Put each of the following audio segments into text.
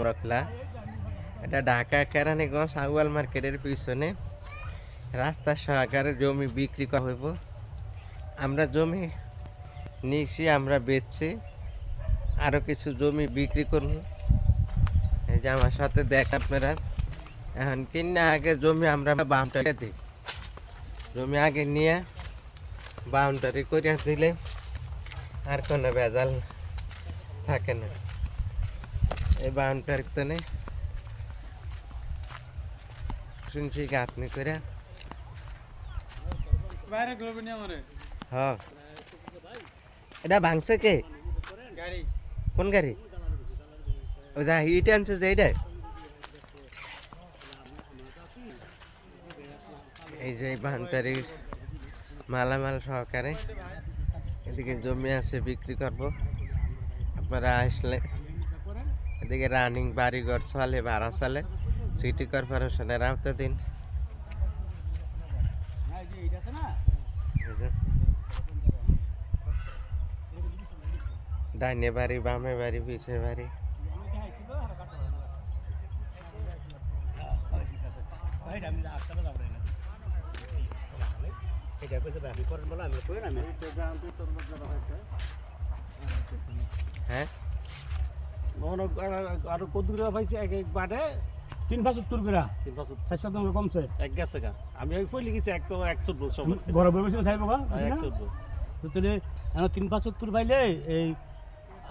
বড়খলা। এটা ঢাকা কেরানীগঞ্জ আউয়াল মার্কেটের পিছনে রাস্তার সহকারে জমি বিক্রি করা হইব। আমরা জমি নিয়েছি, আমরা বেচছি, আরও কিছু জমি বিক্রি করব। এই যে আমার সাথে দেখ আপনারা। এখন কিনা আগে জমি আমরা বাউন্ডারি দিই, জমি আগে নিয়ে বাউন্ডারি করে দিলে আর কোনো ভেজাল থাকে না। এই বাউন্ডারিতে নেই শুনছি গাঁথনি করে। হ্যাঁ, এটা ভাঙছে কে? কোন গাড়ি? ও যা হিট আনছে যে এইটা। এই যে বাউন্ডারি মালামাল সহকারে এদিকে জমি আছে বিক্রি করব। আপনারা আসলে এদিকে রানিং বাড়িঘর চলে, ভাড়া চলে, সিটি কর্পোরেশনের আওতাধীন। ডাইনে বাড়ি, বামে বাড়ি, পিছে বাড়ি। হ্যাঁ, আর কত করে পাইছে এক এক বাটে 375 করে 400 কমছে এক গেছে গা। আমি ওই কই লিখেছি এক তো 100 সব বড় বড় বেশি চাইবো গা 100 তো তাহলে 375 পাইলে এই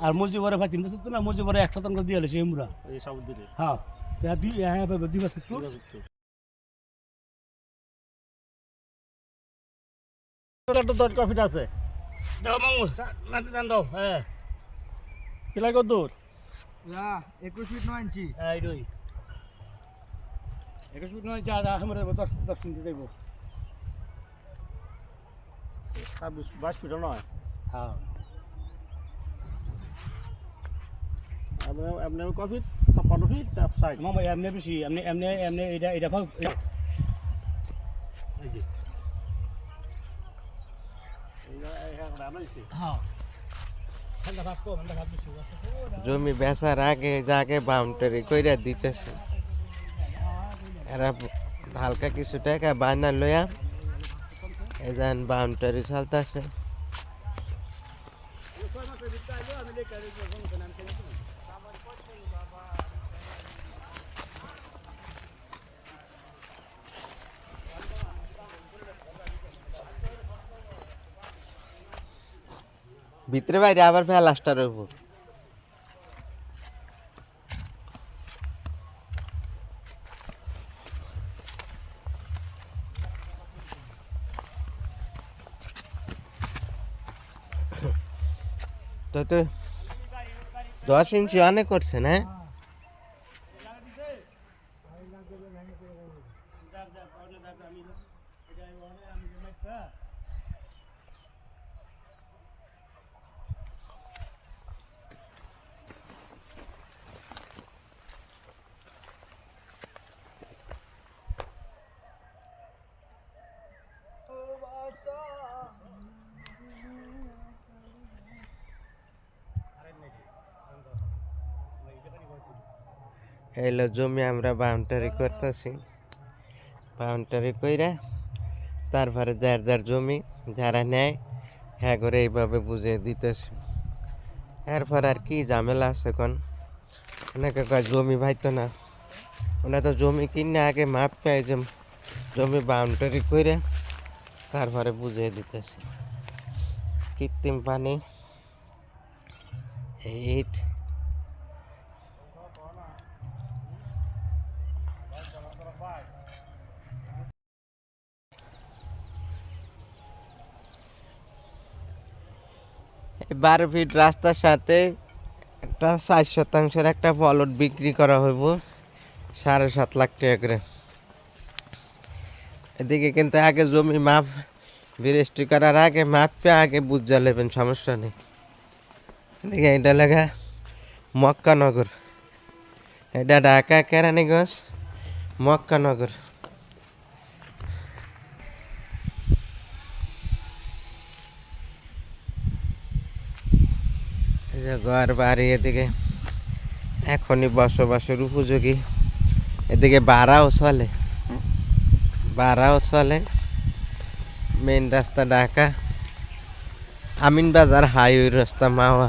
আর মর্জি বড় ভাই 375 না মর্জি বড় 100 টাকা দিয়ে হলে আমরা এই সব দিলে। হ্যাঁ তা দি হ্যাঁ পাবে 275 তো দর কফিটা আছে দাও মামু নান দাও। হ্যাঁ কি লাগে দূর না 21 ফিট 9 ইঞ্চি। এই দুই 21 ফিট 9 ইঞ্চি আর আমরা 10 মিনিট দেব। 22 ফিট নয়। হ্যাঁ আপনি কফি 56 ফিট সাইড মামা এমনি বেশি এমনি এটা ভাগ এই যে জমি বেচার আগে যাকে বাউন্ডারি কইরা দিতেছে, এরা হালকা কিছু টাকা বায়না লইয়া এজন বাউন্ডারি চলতেছে। ভিতরে বাইরে আবার প্লাস্টার হইব। তো 10 ইঞ্চি অনেক করছে না? এইলো জমি আমরা বাউন্ডারি করতেছি, বাউন্ডারি কইরা তারপরে যার যার জমি যারা নেয় হ্যাঁ করে এইভাবে বুঝিয়ে দিতেছি। এরপর আর কি ঝামেলা আছে কোন? অনেকে কয় জমি ভাইতো না, ওনা তো জমি কিনে আগে মাপ পাই যে জমি বাউন্ডারি করে তারপরে বুঝিয়ে দিতেছি। কৃত্রিম পানি, ইট, এই 12 ফিট রাস্তার সাথে একটা 4% একটা প্লট বিক্রি করা হইব 7.5 লাখ টাকা করে। এদিকে কিন্তু আগে জমি মাপ রেজিস্ট্রি করার আগে মাপ পেয়ে আগে বুঝা নেবেন, সমস্যা নেই। এদিকে এটা লেখা মক্কানগর, এটা ঢাকা কেরানীগঞ্জ মক্কানগর। ঘর বাড়ি এদিকে এখনই বসবাসের উপযোগী। এদিকে ভাড়াও চলে মেন রাস্তা ঢাকা, আমিনবাজার হাইওয়ে রাস্তা মাওয়া।